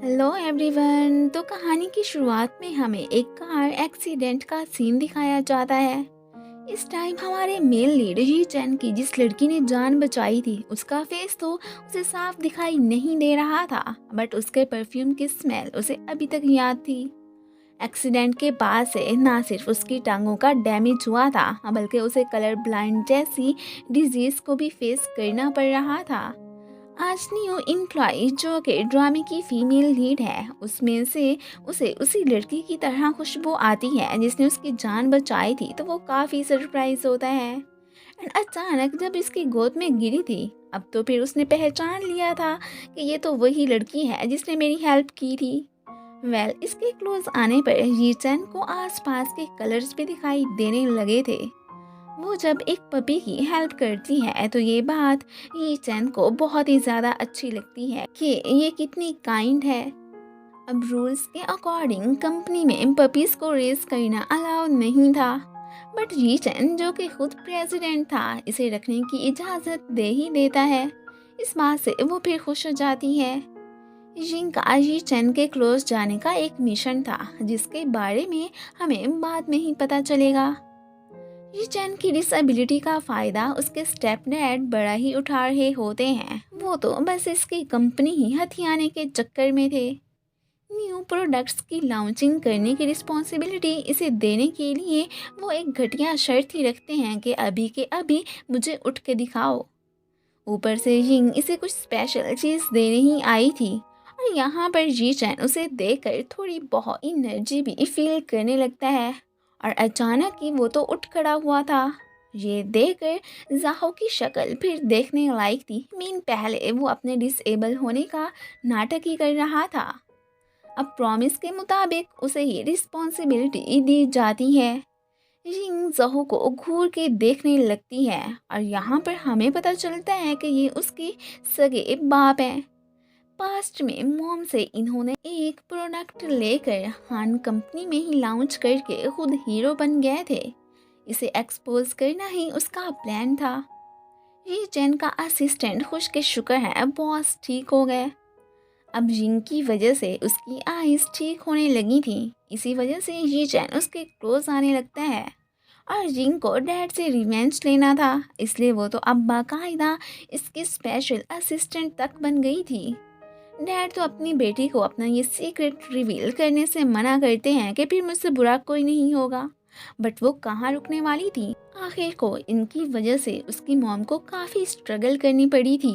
Hello everyone. तो कहानी की शुरुआत में हमें एक कार एक्सीडेंट का सीन दिखाया जाता है। इस टाइम हमारे मेल लीड जी चैन की जिस लड़की ने जान बचाई थी उसका फेस तो उसे साफ दिखाई नहीं दे रहा था, बट उसके परफ्यूम की स्मेल उसे अभी तक याद थी। एक्सीडेंट के बाद से ना सिर्फ उसकी टांगों का डैमेज हुआ था, बल्कि उसे कलर ब्लाइंड जैसी डिजीज को भी फेस करना पड़ रहा था। आज न्यू एम्प्लॉय जो कि ड्रामे की फीमेल लीड है, उसमें से उसे उसी लड़की की तरह खुशबू आती है जिसने उसकी जान बचाई थी, तो वो काफ़ी सरप्राइज होता है। एंड अचानक जब इसकी गोद में गिरी थी, अब तो फिर उसने पहचान लिया था कि ये तो वही लड़की है जिसने मेरी हेल्प की थी। इसके क्लोज आने पर ये चैन को आसपास के कलर्स भी दिखाई देने लगे थे। वो जब एक पपी की हेल्प करती है तो ये बात ये चैन को बहुत ही ज़्यादा अच्छी लगती है कि ये कितनी काइंड है। अब रूल्स के अकॉर्डिंग कंपनी में पपीज़ को रेस करना अलाउ नहीं था, बट ये चैन जो कि खुद प्रेसिडेंट था इसे रखने की इजाज़त दे ही देता है। इस बात से वो फिर खुश हो जाती है। जिंग का ये चैन के क्लोज जाने का एक मिशन था जिसके बारे में हमें बाद में ही पता चलेगा। ये चैन की डिसेबिलिटी का फ़ायदा उसके स्टेप डैड बड़ा ही उठा रहे होते हैं। वो तो बस इसकी कंपनी ही हथियाने के चक्कर में थे। न्यू प्रोडक्ट्स की लॉन्चिंग करने की रिस्पॉन्सिबिलिटी इसे देने के लिए वो एक घटिया शर्त ही रखते हैं कि अभी के अभी मुझे उठ के दिखाओ। ऊपर से यिंग इसे कुछ स्पेशल चीज़ देने ही आई थी, और यहाँ पर जी चैन उसे देखकर थोड़ी बहुत एनर्जी भी फील करने लगता है। और अचानक ही वो तो उठ खड़ा हुआ था। ये देखकर जाहो की शक्ल फिर देखने लायक थी। मीन पहले वो अपने डिसेबल होने का नाटक ही कर रहा था, अब प्रॉमिस के मुताबिक उसे ही रिस्पॉन्सिबिलिटी दी जाती है। रिंग जहो को घूर के देखने लगती है, और यहाँ पर हमें पता चलता है कि ये उसके सगे बाप हैं। पास्ट में मॉम से इन्होंने एक प्रोडक्ट लेकर हान कंपनी में ही लॉन्च करके खुद हीरो बन गए थे। इसे एक्सपोज करना ही उसका प्लान था। ये चैन का असिस्टेंट खुश के शुक्र है बॉस ठीक हो गए। अब जिंग की वजह से उसकी आईज ठीक होने लगी थी, इसी वजह से ये चैन उसके क्लोज आने लगता है। और जिंग को डैड से रिवेंज लेना था, इसलिए वो तो अब बाकायदा इसकी स्पेशल असिस्टेंट तक बन गई थी। डैड तो अपनी बेटी को अपना ये सीक्रेट रिवील करने से मना करते हैं कि फिर मुझसे बुरा कोई नहीं होगा, बट वो कहाँ रुकने वाली थी। आखिर को इनकी वजह से उसकी मॉम को काफ़ी स्ट्रगल करनी पड़ी थी।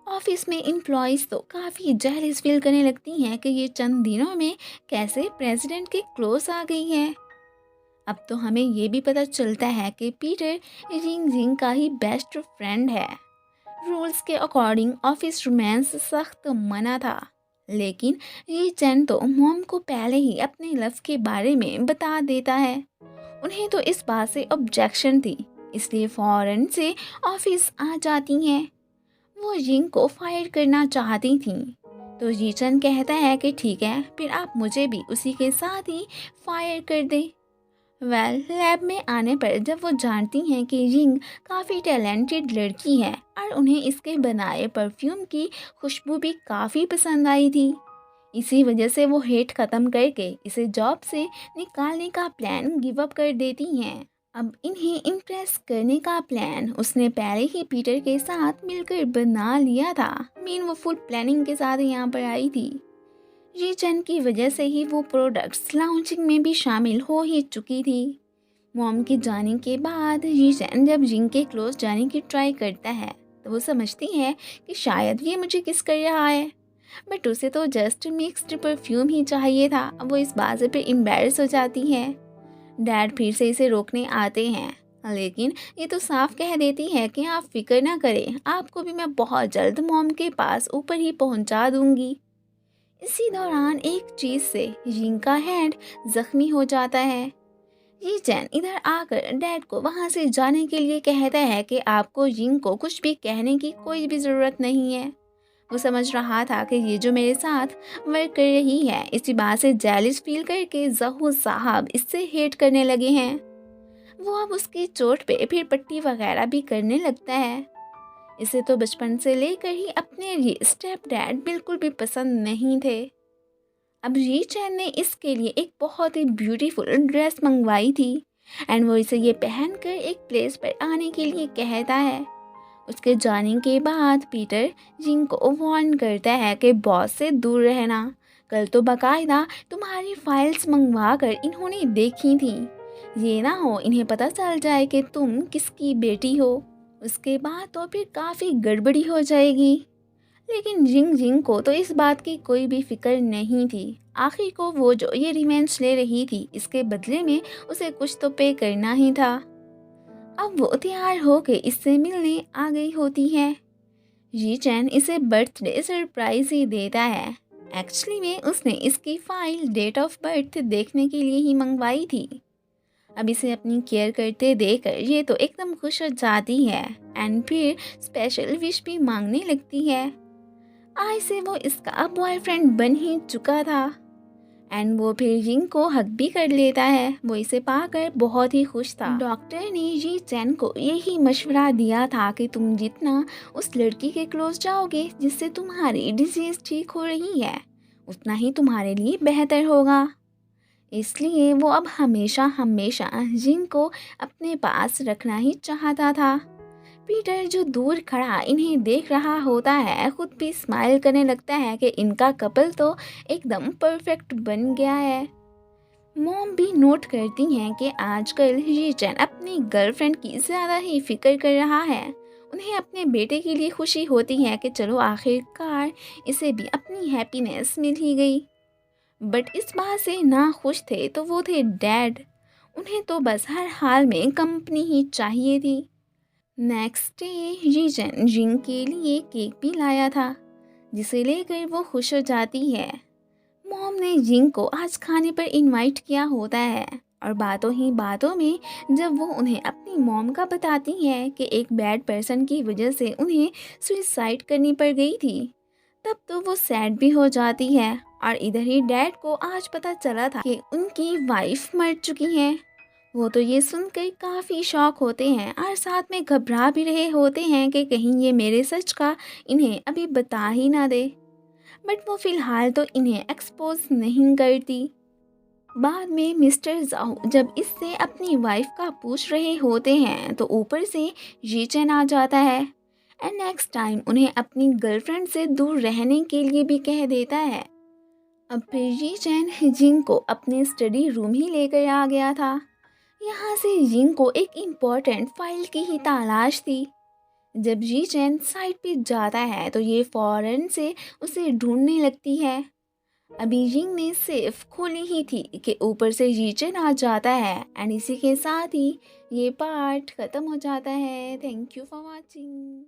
ऑफिस में एम्प्लॉयज़ तो काफ़ी जेलस फील करने लगती हैं कि ये चंद दिनों में कैसे प्रेसिडेंट के क्लोज आ गई है। अब तो हमें ये भी पता चलता है कि पीटर रिंग जिंग का ही बेस्ट फ्रेंड है। रूल्स के अकॉर्डिंग ऑफिस रोमांस सख्त मना था, लेकिन ये चैन तो मॉम को पहले ही अपने लव के बारे में बता देता है। उन्हें तो इस बात से ऑब्जेक्शन थी, इसलिए फौरन से ऑफिस आ जाती हैं। वो जिंग को फायर करना चाहती थीं, तो जी चैन कहता है कि ठीक है, फिर आप मुझे भी उसी के साथ ही फायर कर दें। लैब में आने पर जब वो जानती हैं कि रिंग काफ़ी टैलेंटेड लड़की है और उन्हें इसके बनाए परफ्यूम की खुशबू भी काफ़ी पसंद आई थी, इसी वजह से वो हेट ख़त्म करके इसे जॉब से निकालने का प्लान गिव अप कर देती हैं। अब इन्हें इम्प्रेस करने का प्लान उसने पहले ही पीटर के साथ मिलकर बना लिया था। मीन वो फुल प्लानिंग के साथ यहाँ पर आई थी। ये चैन की वजह से ही वो प्रोडक्ट्स लॉन्चिंग में भी शामिल हो ही चुकी थी। मॉम के जाने के बाद ये चैन जब जिंग के क्लोज जाने की ट्राई करता है तो वो समझती है कि शायद ये मुझे किस कर रहा है, बट उसे तो जस्ट मिक्स्ड परफ्यूम ही चाहिए था। अब वो इस बात से फिर एम्बैरस हो जाती है। डैड फिर से इसे रोकने आते हैं, लेकिन ये तो साफ कह देती है कि आप फिक्र ना करें, आपको भी मैं बहुत जल्द मॉम के पास ऊपर ही पहुंचा दूंगी। इसी दौरान एक चीज से जिंग का हैंड जख्मी हो जाता है। ये चैन इधर आकर डैड को वहां से जाने के लिए कहता है कि आपको जिंग को कुछ भी कहने की कोई भी ज़रूरत नहीं है। वो समझ रहा था कि ये जो मेरे साथ वर्क कर रही है, इसी बात से जेलिस फील करके जहू साहब इससे हेट करने लगे हैं। वो अब उसकी चोट पे फिर पट्टी वगैरह भी करने लगता है। इसे तो बचपन से लेकर ही अपने ये स्टेप डैड बिल्कुल भी पसंद नहीं थे। अब जी चैन ने इसके लिए एक बहुत ही ब्यूटीफुल ड्रेस मंगवाई थी एंड वो इसे ये पहनकर एक प्लेस पर आने के लिए कहता है। उसके जाने के बाद पीटर जिंग को वार्न करता है कि बॉस से दूर रहना। कल तो बाकायदा तुम्हारी फाइल्स मंगवा कर इन्होंने देखी थी। ये ना हो इन्हें पता चल जाए कि तुम किसकी बेटी हो। उसके बाद तो फिर काफ़ी गड़बड़ी हो जाएगी। लेकिन जिंग जिंग को तो इस बात की कोई भी फिक्र नहीं थी। आखिर को वो जो ये रिवेंज ले रही थी इसके बदले में उसे कुछ तो पे करना ही था। अब वो तैयार होके इससे मिलने आ गई होती है। जी चैन इसे बर्थडे सरप्राइज ही देता है। एक्चुअली में उसने इसकी फाइल डेट ऑफ बर्थ देखने के लिए ही मंगवाई थी। अब इसे अपनी केयर करते देखकर ये तो एकदम खुश हो जाती है एंड फिर स्पेशल विश भी मांगने लगती है। आज से वो इसका बॉयफ्रेंड बन ही चुका था एंड वो फिर जिंग को हक भी कर लेता है। वो इसे पाकर बहुत ही खुश था। डॉक्टर ने जी चैन को यही मशवरा दिया था कि तुम जितना उस लड़की के क्लोज जाओगे जिससे तुम्हारी डिजीज ठीक हो रही है उतना ही तुम्हारे लिए बेहतर होगा। इसलिए वो अब हमेशा हमेशा जिंग को अपने पास रखना ही चाहता था। पीटर जो दूर खड़ा इन्हें देख रहा होता है खुद भी स्माइल करने लगता है कि इनका कपल तो एकदम परफेक्ट बन गया है। मॉम भी नोट करती हैं कि आजकल रीचन अपनी गर्लफ्रेंड की ज़्यादा ही फिक्र कर रहा है। उन्हें अपने बेटे के लिए खुशी होती है कि चलो आखिरकार इसे भी अपनी हैप्पीनेस मिल ही गई। बट इस बात से ना खुश थे तो वो थे डैड। उन्हें तो बस हर हाल में कंपनी ही चाहिए थी। नेक्स्ट डे रीजन जिंग के लिए केक भी लाया था जिसे लेकर वो खुश हो जाती है। मॉम ने जिंग को आज खाने पर इनवाइट किया होता है और बातों ही बातों में जब वो उन्हें अपनी मॉम का बताती है कि एक बैड पर्सन की वजह से उन्हें सुसाइड करनी पड़ गई थी तब तो वो सैड भी हो जाती है। और इधर ही डैड को आज पता चला था कि उनकी वाइफ मर चुकी है। वो तो ये सुनकर काफ़ी शॉक होते हैं और साथ में घबरा भी रहे होते हैं कि कहीं ये मेरे सच का इन्हें अभी बता ही ना दे। बट वो फ़िलहाल तो इन्हें एक्सपोज नहीं करती। बाद में मिस्टर जाओ जब इससे अपनी वाइफ का पूछ रहे होते हैं तो ऊपर से जीचन आ जाता है एंड नेक्स्ट टाइम उन्हें अपनी गर्लफ्रेंड से दूर रहने के लिए भी कह देता है। अब फिर जीचन जिंग को अपने स्टडी रूम ही लेकर आ गया था। यहाँ से जिंग को एक इम्पोर्टेंट फाइल की ही तलाश थी। जब जी चैन साइट पे जाता है तो ये फौरन से उसे ढूंढने लगती है। अभी जिंग ने सिर्फ खोली ही थी कि ऊपर से जी चैन आ जाता है एंड इसी के साथ ही ये पार्ट ख़त्म हो जाता है। Thank you for watching.